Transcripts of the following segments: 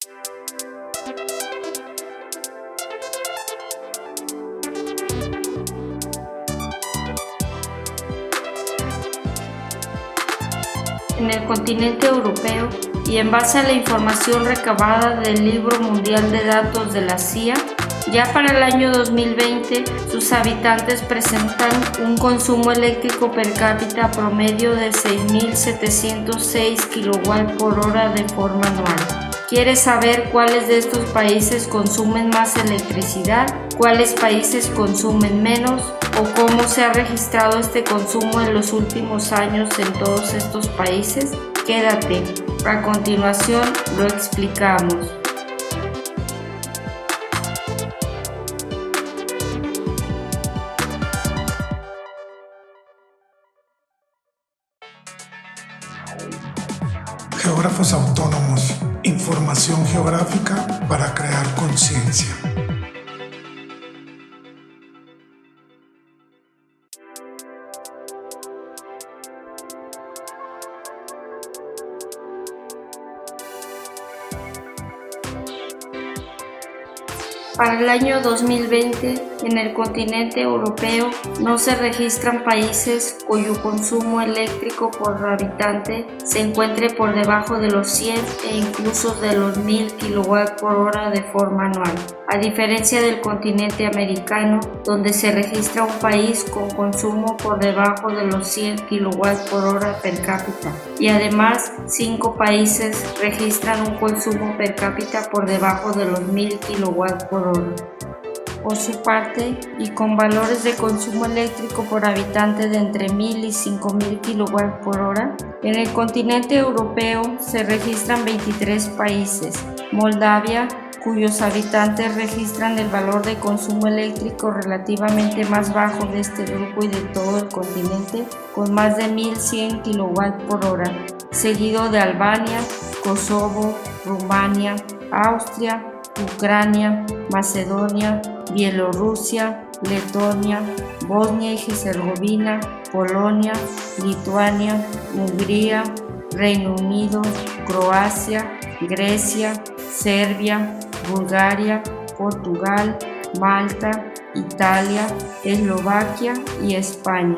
En el continente europeo, y en base a la información recabada del Libro Mundial de Datos de la CIA, ya para el año 2020 sus habitantes presentan un consumo eléctrico per cápita promedio de 6.706 kWh de forma anual. ¿Quieres saber cuáles de estos países consumen más electricidad? ¿Cuáles países consumen menos? ¿O cómo se ha registrado este consumo en los últimos años en todos estos países? Quédate, a continuación lo explicamos. Geógrafos autónomos, información geográfica para crear conciencia. Para el año 2020, en el continente europeo no se registran países cuyo consumo eléctrico por habitante se encuentre por debajo de los 100 e incluso de los 1000 kWh de forma anual. A diferencia del continente americano, donde se registra un país con consumo por debajo de los 100 kWh per cápita, y además 5 países registran un consumo per cápita por debajo de los 1000 kWh. Por su parte, y con valores de consumo eléctrico por habitante de entre 1000 y 5000 kWh, en el continente europeo se registran 23 países: Moldavia, cuyos habitantes registran el valor de consumo eléctrico relativamente más bajo de este grupo y de todo el continente, con más de 1100 kWh, seguido de Albania, Kosovo, Rumania, Austria, Ucrania, Macedonia, Bielorrusia, Letonia, Bosnia y Herzegovina, Polonia, Lituania, Hungría, Reino Unido, Croacia, Grecia, Serbia, Bulgaria, Portugal, Malta, Italia, Eslovaquia y España.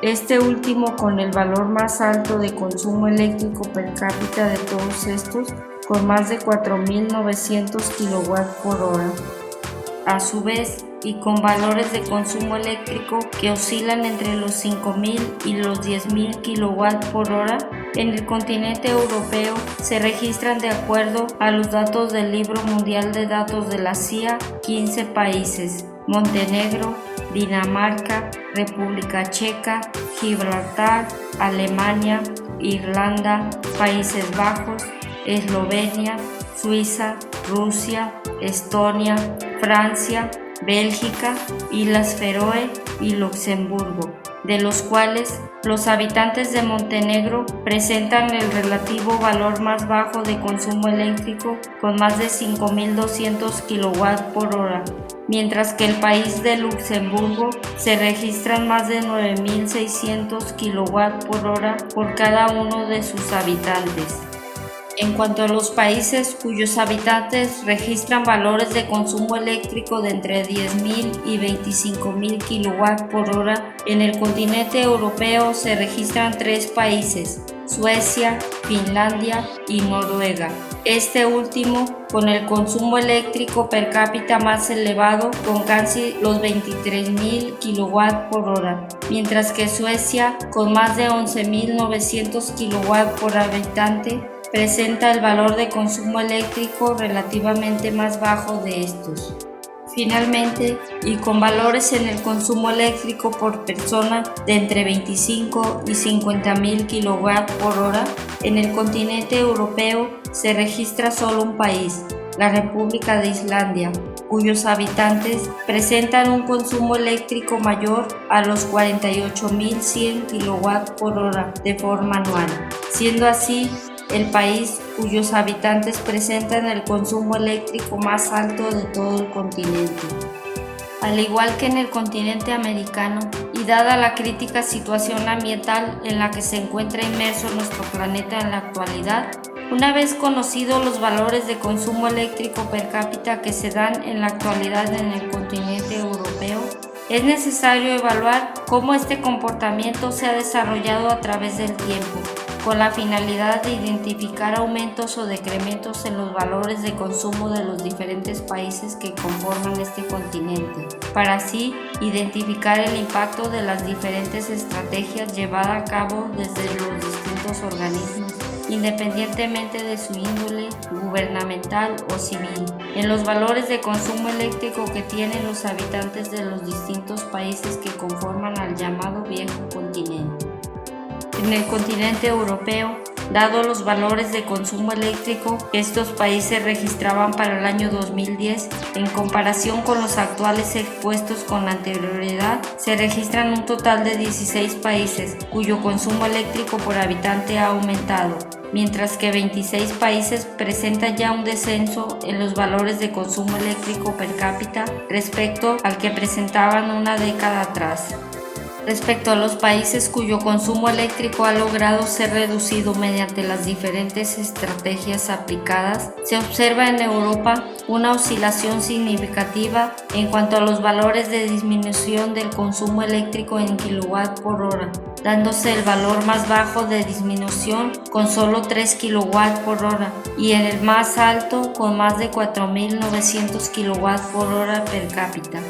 Este último con el valor más alto de consumo eléctrico per cápita de todos estos, con más de 4.900 kWh. A su vez, y con valores de consumo eléctrico que oscilan entre los 5.000 y los 10.000 kWh, en el continente europeo se registran, de acuerdo a los datos del Libro Mundial de Datos de la CIA, 15 países: Montenegro, Dinamarca, República Checa, Gibraltar, Alemania, Irlanda, Países Bajos, Eslovenia, Suiza, Rusia, Estonia, Francia, Bélgica, Islas Feroe y Luxemburgo, de los cuales los habitantes de Montenegro presentan el relativo valor más bajo de consumo eléctrico, con más de 5.200 kWh, mientras que el país de Luxemburgo se registran más de 9.600 kWh por cada uno de sus habitantes. En cuanto a los países cuyos habitantes registran valores de consumo eléctrico de entre 10.000 y 25.000 kWh, en el continente europeo se registran 3 países: Suecia, Finlandia y Noruega. Este último con el consumo eléctrico per cápita más elevado, con casi los 23.000 kWh, mientras que Suecia, con más de 11.900 kW por habitante, presenta el valor de consumo eléctrico relativamente más bajo de estos. Finalmente, y con valores en el consumo eléctrico por persona de entre 25 y 50.000 kWh, en el continente europeo se registra solo un país, la República de Islandia, cuyos habitantes presentan un consumo eléctrico mayor a los 48.100 kWh de forma anual, siendo así el país cuyos habitantes presentan el consumo eléctrico más alto de todo el continente. Al igual que en el continente americano, y dada la crítica situación ambiental en la que se encuentra inmerso nuestro planeta en la actualidad, Una vez conocidos los valores de consumo eléctrico per cápita que se dan en la actualidad en el continente europeo, es necesario evaluar cómo este comportamiento se ha desarrollado a través del tiempo, con la finalidad de identificar aumentos o decrementos en los valores de consumo de los diferentes países que conforman este continente, para así identificar el impacto de las diferentes estrategias llevadas a cabo desde los distintos organismos, independientemente de su índole gubernamental o civil, en los valores de consumo eléctrico que tienen los habitantes de los distintos países que conforman al llamado viejo continente. En el continente europeo, dado los valores de consumo eléctrico que estos países registraban para el año 2010, en comparación con los actuales expuestos con anterioridad, se registran un total de 16 países cuyo consumo eléctrico por habitante ha aumentado, mientras que 26 países presentan ya un descenso en los valores de consumo eléctrico per cápita respecto al que presentaban una década atrás. Respecto a los países cuyo consumo eléctrico ha logrado ser reducido mediante las diferentes estrategias aplicadas, se observa en Europa una oscilación significativa en cuanto a los valores de disminución del consumo eléctrico en kilowatt por hora, dándose el valor más bajo de disminución con solo 3 kW por hora y en el más alto con más de 4.900 kW por hora per cápita.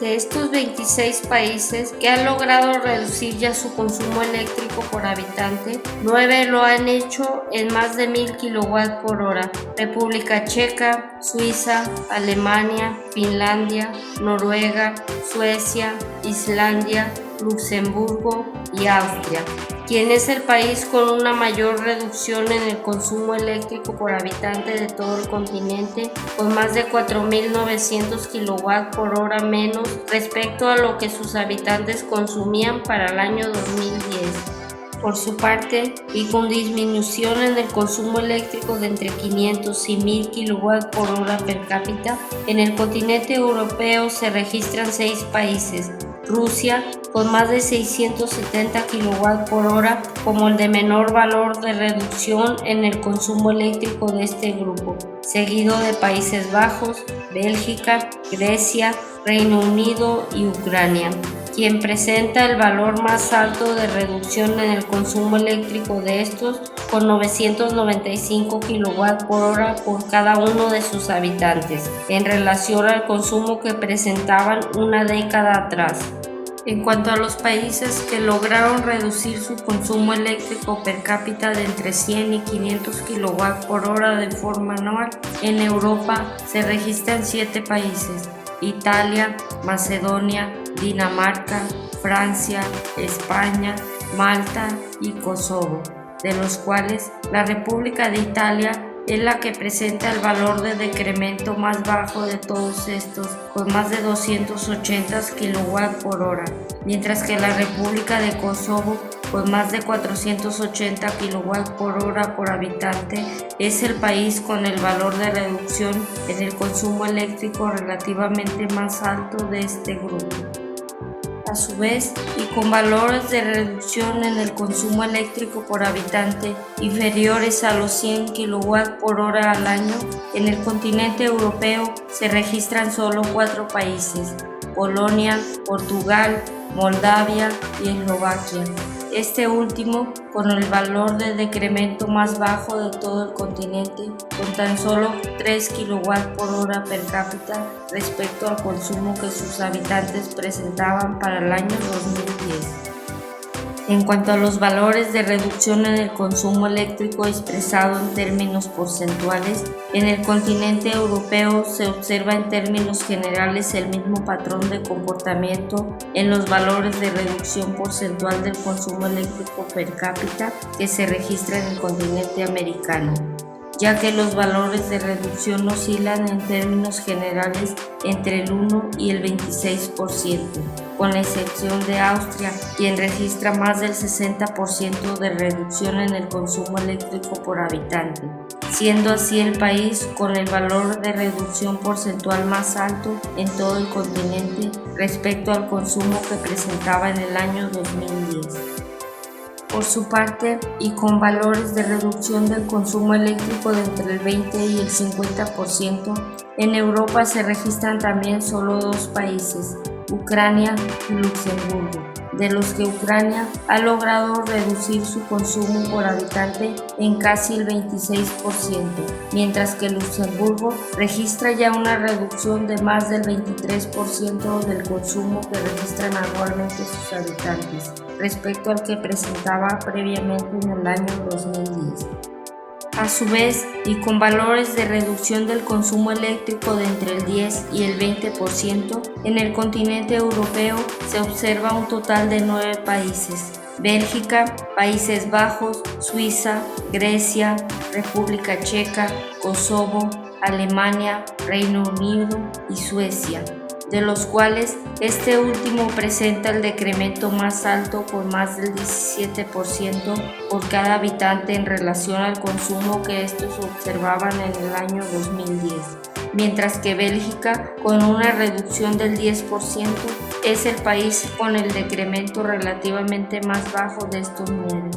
De estos 26 países que han logrado reducir ya su consumo eléctrico por habitante, 9 lo han hecho en más de 1.000 kW por hora: República Checa, Suiza, Alemania, Finlandia, Noruega, Suecia, Islandia, Luxemburgo y Austria. ¿Quién es el país con una mayor reducción en el consumo eléctrico por habitante de todo el continente, con más de 4.900 kW por hora menos respecto a lo que sus habitantes consumían para el año 2010? Por su parte, y con disminución en el consumo eléctrico de entre 500 y 1.000 kW por hora per cápita, en el continente europeo se registran 6 países: Rusia, con más de 670 kW por hora, como el de menor valor de reducción en el consumo eléctrico de este grupo, seguido de Países Bajos, Bélgica, Grecia, Reino Unido y Ucrania, quien presenta el valor más alto de reducción en el consumo eléctrico de estos, con 995 kW por hora por cada uno de sus habitantes, en relación al consumo que presentaban una década atrás. En cuanto a los países que lograron reducir su consumo eléctrico per cápita de entre 100 y 500 kW por hora de forma anual, en Europa se registran 7 países: Italia, Macedonia, Dinamarca, Francia, España, Malta y Kosovo, de los cuales la República de Italia es la que presenta el valor de decremento más bajo de todos estos, con más de 280 kW por hora, mientras que la República de Kosovo, con más de 480 kW por hora por habitante, es el país con el valor de reducción en el consumo eléctrico relativamente más alto de este grupo. A su vez, y con valores de reducción en el consumo eléctrico por habitante inferiores a los 100 kW por hora al año, en el continente europeo se registran solo 4 países: Polonia, Portugal, Moldavia y Eslovaquia. Este último con el valor de decremento más bajo de todo el continente, con tan solo 3 kW por hora per cápita respecto al consumo que sus habitantes presentaban para el año 2010. En cuanto a los valores de reducción en el consumo eléctrico expresado en términos porcentuales, en el continente europeo se observa en términos generales el mismo patrón de comportamiento en los valores de reducción porcentual del consumo eléctrico per cápita que se registra en el continente americano, ya que los valores de reducción oscilan en términos generales entre el 1 y el 26%, con la excepción de Austria, quien registra más del 60% de reducción en el consumo eléctrico por habitante, siendo así el país con el valor de reducción porcentual más alto en todo el continente respecto al consumo que presentaba en el año 2010. Por su parte, y con valores de reducción del consumo eléctrico de entre el 20 y el 50%, en Europa se registran también solo dos países, Ucrania y Luxemburgo, de los que Ucrania ha logrado reducir su consumo por habitante en casi el 26%, mientras que Luxemburgo registra ya una reducción de más del 23% del consumo que registran anualmente sus habitantes, respecto al que presentaba previamente en el año 2010. A su vez, y con valores de reducción del consumo eléctrico de entre el 10 y el 20%, en el continente europeo se observa un total de 9 países: Bélgica, Países Bajos, Suiza, Grecia, República Checa, Kosovo, Alemania, Reino Unido y Suecia, de los cuales este último presenta el decremento más alto con más del 17% por cada habitante en relación al consumo que estos observaban en el año 2010, mientras que Bélgica, con una reducción del 10%, es el país con el decremento relativamente más bajo de estos 9.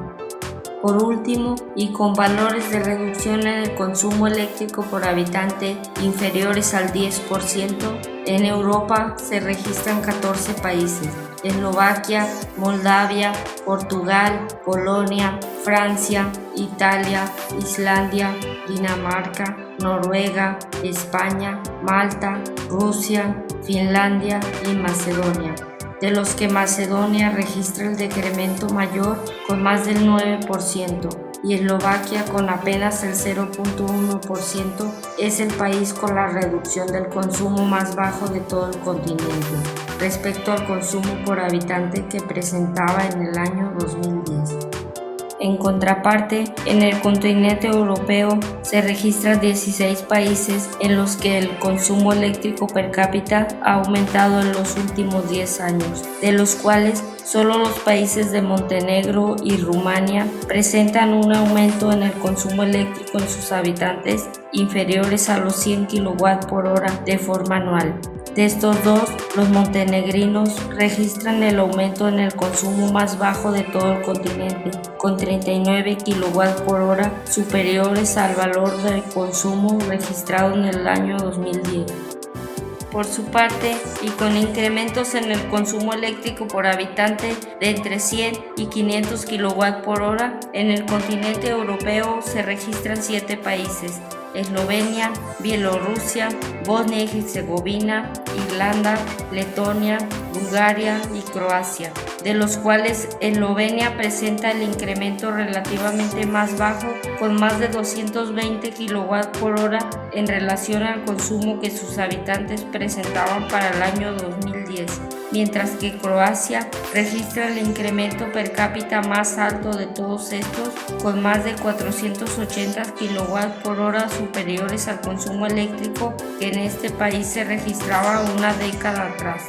Por último, y con valores de reducción en el consumo eléctrico por habitante inferiores al 10%, en Europa se registran 14 países: Eslovaquia, Moldavia, Portugal, Polonia, Francia, Italia, Islandia, Dinamarca, Noruega, España, Malta, Rusia, Finlandia y Macedonia, de los que Macedonia registra el decremento mayor con más del 9%, y Eslovaquia, con apenas el 0.1%, es el país con la reducción del consumo más bajo de todo el continente, respecto al consumo por habitante que presentaba en el año 2010. En contraparte, en el continente europeo se registran 16 países en los que el consumo eléctrico per cápita ha aumentado en los últimos 10 años, de los cuales solo los países de Montenegro y Rumania presentan un aumento en el consumo eléctrico en sus habitantes inferiores a los 100 kWh de forma anual. De estos dos, los montenegrinos registran el aumento en el consumo más bajo de todo el continente, con 39 kWh superiores al valor del consumo registrado en el año 2010. Por su parte, y con incrementos en el consumo eléctrico por habitante de entre 100 y 500 kWh, en el continente europeo se registran 7 países: Eslovenia, Bielorrusia, Bosnia y Herzegovina, Irlanda, Letonia, Bulgaria y Croacia, de los cuales Eslovenia presenta el incremento relativamente más bajo, con más de 220 kWh en relación al consumo que sus habitantes presentaban para el año 2010, mientras que Croacia registra el incremento per cápita más alto de todos estos, con más de 480 kWh superiores al consumo eléctrico que en este país se registraba una década atrás.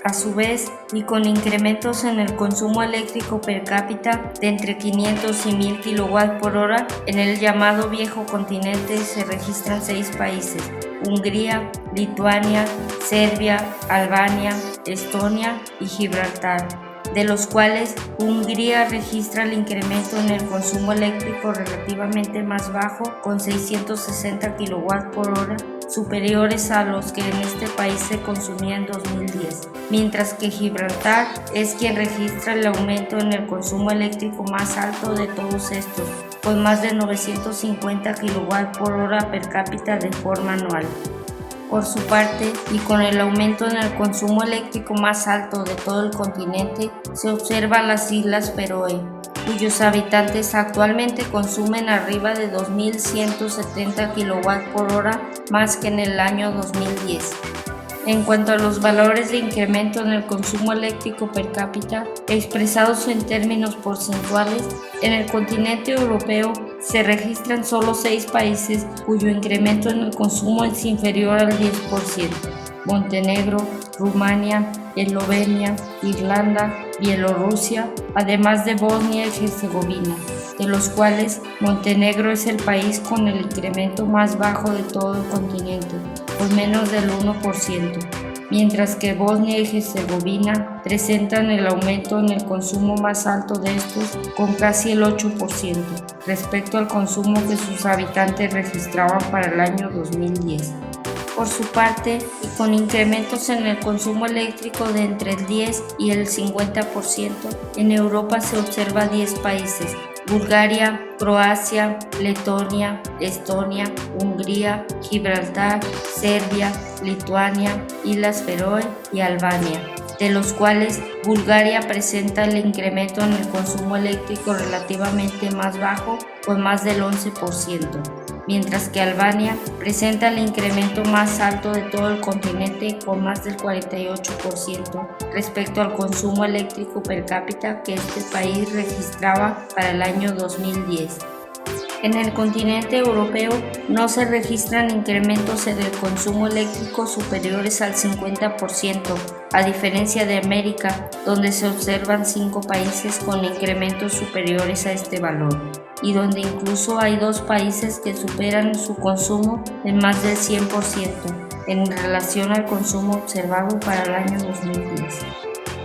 A su vez, y con incrementos en el consumo eléctrico per cápita de entre 500 y 1000 kWh, en el llamado Viejo Continente se registran 6 países: Hungría, Lituania, Serbia, Albania, Estonia y Gibraltar, de los cuales Hungría registra el incremento en el consumo eléctrico relativamente más bajo, con 660 kWh superiores a los que en este país se consumía en 2010, mientras que Gibraltar es quien registra el aumento en el consumo eléctrico más alto de todos estos, con más de 950 kWh per cápita de forma anual. Por su parte, y con el aumento en el consumo eléctrico más alto de todo el continente, se observan las Islas Feroe, cuyos habitantes actualmente consumen arriba de 2.170 kWh más que en el año 2010. En cuanto a los valores de incremento en el consumo eléctrico per cápita, expresados en términos porcentuales, en el continente europeo se registran solo 6 países cuyo incremento en el consumo es inferior al 10%: Montenegro, Rumania, Eslovenia, Irlanda, Bielorrusia, además de Bosnia y Herzegovina, de los cuales Montenegro es el país con el incremento más bajo de todo el continente, por menos del 1%. mientras que Bosnia y Herzegovina presentan el aumento en el consumo más alto de estos, con casi el 8%, respecto al consumo que sus habitantes registraban para el año 2010. Por su parte, y con incrementos en el consumo eléctrico de entre el 10 y el 50%, en Europa se observa 10 países: Bulgaria, Croacia, Letonia, Estonia, Hungría, Gibraltar, Serbia, Lituania, Islas Feroe y Albania, de los cuales Bulgaria presenta el incremento en el consumo eléctrico relativamente más bajo, con más del 11%. Mientras que Albania presenta el incremento más alto de todo el continente, con más del 48% respecto al consumo eléctrico per cápita que este país registraba para el año 2010. En el continente europeo no se registran incrementos en el consumo eléctrico superiores al 50%, a diferencia de América, donde se observan 5 países con incrementos superiores a este valor, y donde incluso hay 2 países que superan su consumo en más del 100% en relación al consumo observado para el año 2010.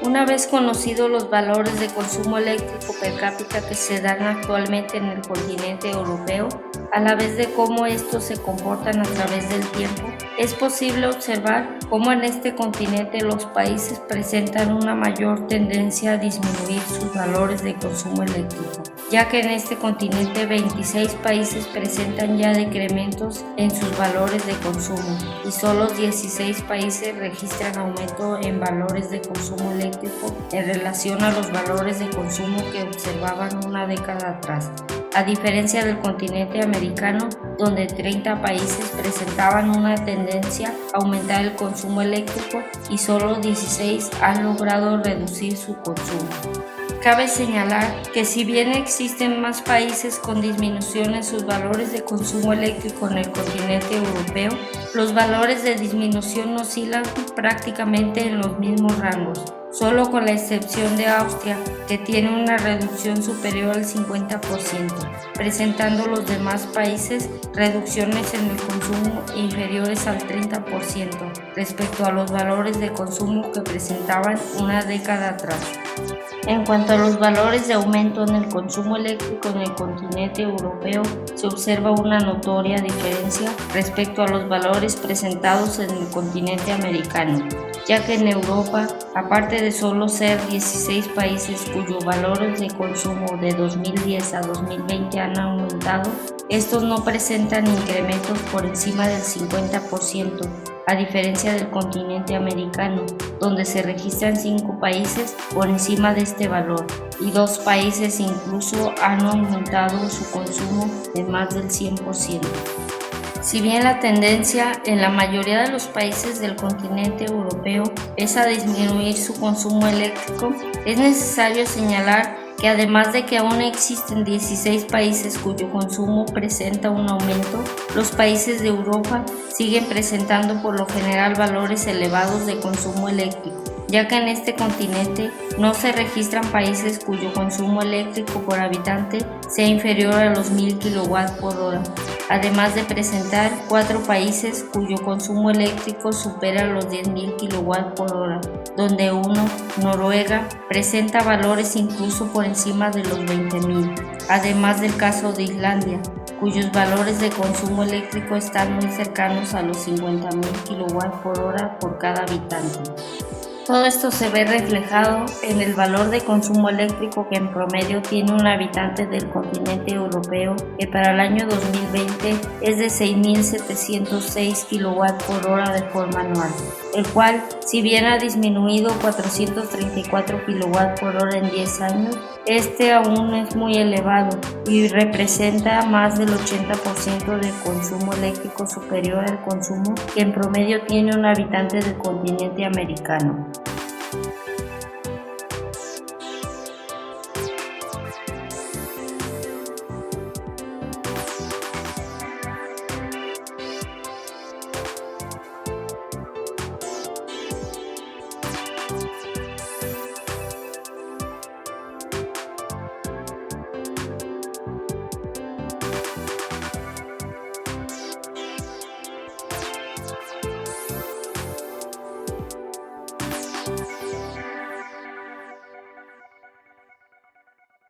Una vez conocidos los valores de consumo eléctrico per cápita que se dan actualmente en el continente europeo, a la vez de cómo estos se comportan a través del tiempo, es posible observar cómo en este continente los países presentan una mayor tendencia a disminuir sus valores de consumo eléctrico, ya que en este continente 26 países presentan ya decrementos en sus valores de consumo y solo 16 países registran aumento en valores de consumo eléctrico en relación a los valores de consumo que observaban una década atrás, a diferencia del continente americano, donde 30 países presentaban una tendencia a aumentar el consumo eléctrico y solo 16 han logrado reducir su consumo. Cabe señalar que si bien existen más países con disminución en sus valores de consumo eléctrico en el continente europeo, los valores de disminución oscilan prácticamente en los mismos rangos, solo con la excepción de Austria, que tiene una reducción superior al 50%, presentando los demás países reducciones en el consumo inferiores al 30% respecto a los valores de consumo que presentaban una década atrás. En cuanto a los valores de aumento en el consumo eléctrico en el continente europeo, se observa una notoria diferencia respecto a los valores presentados en el continente americano, ya que en Europa, aparte de solo ser 16 países cuyos valores de consumo de 2010 a 2020 han aumentado, estos no presentan incrementos por encima del 50%, a diferencia del continente americano, donde se registran 5 países por encima de este valor y 2 países incluso han aumentado su consumo en más del 100%. Si bien la tendencia en la mayoría de los países del continente europeo es a disminuir su consumo eléctrico, es necesario señalar que además de que aún existen 16 países cuyo consumo presenta un aumento, los países de Europa siguen presentando por lo general valores elevados de consumo eléctrico, ya que en este continente no se registran países cuyo consumo eléctrico por habitante sea inferior a los 1000 kWh, además de presentar 4 países cuyo consumo eléctrico supera los 10.000 kWh, donde uno, Noruega, presenta valores incluso por encima de los 20.000, además del caso de Islandia, cuyos valores de consumo eléctrico están muy cercanos a los 50.000 kWh por cada habitante. Todo esto se ve reflejado en el valor de consumo eléctrico que en promedio tiene un habitante del continente europeo, que para el año 2020 es de 6.706 kWh de forma anual, el cual, si bien ha disminuido 434 kWh en 10 años, este aún es muy elevado y representa más del 80% del consumo eléctrico superior al consumo que en promedio tiene un habitante del continente americano.